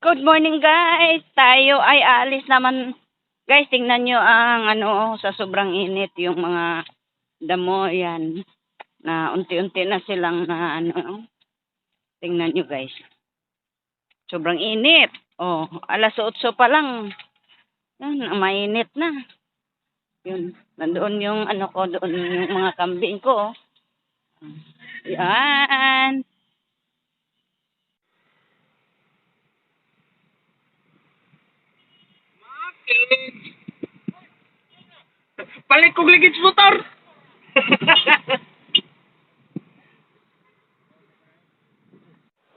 Good morning guys. Tayo ay aalis naman. Guys, tingnan nyo ang sa sobrang init yung mga damo yan. Na unti-unti na silang tingnan nyo guys. Sobrang init. Oh, alas 8 pa lang. Yan, mainit na. Yun, nandoon yung doon yung mga kambing ko. Yan. Palit kong ligid sa motor.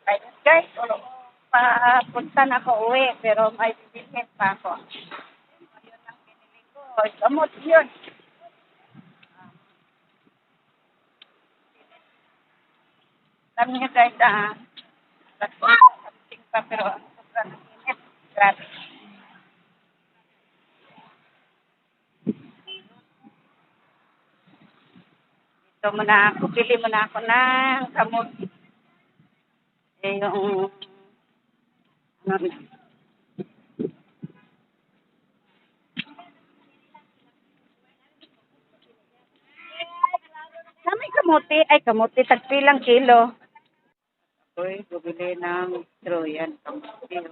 Ayun guys, papunta na ako uwi pero may bibilhin pa ako. Yun ang binili ko. Gamot yun. Sabi niya guys, something pa pero sobrang init. Grabe. Ito muna ako, pili muna ako ng gamot. Yung ano, sa may kamote, kamote, tagpilang kilo. Ako'y bumili ng straw yan, kamote.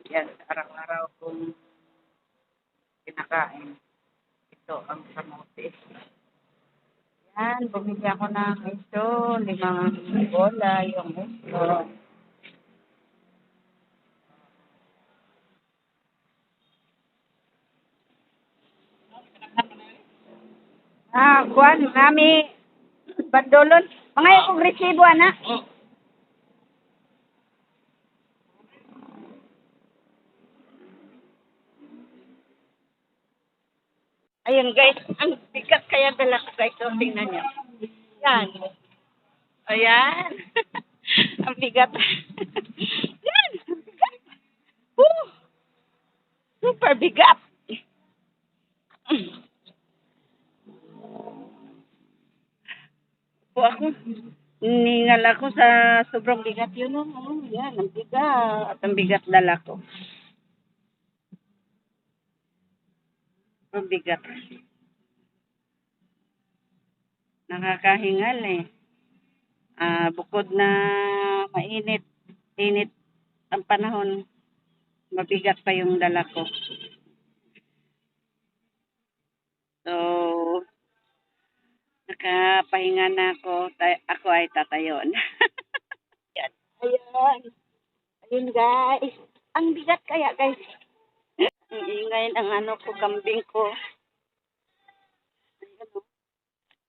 Yan, araw-araw kong kinakain. Ito ang kamote. Yan, bumili ako ng ito, 5 bola yung ito. Kuan, nami, bandolon. Mga akong resibo, anak. Ayun guys, ang bigat kaya dala ko guys. So, tingnan nyo. Yan. Ayan. Ang bigat. Yan. Ang bigat. Woo! Super bigat. Po ako. Ningal ako sa sobrang bigat yun. Yan, ang bigat. At ang bigat dala ko. Ang bigat. Nakakahingal eh. Bukod na init ang panahon, mabigat pa yung dala ko. So, nakapahinga na ako. Ako ay tatayon. Yan. Ayan. Ayun guys. Ang bigat kaya guys. Ang ingay ng ko, kambing ko.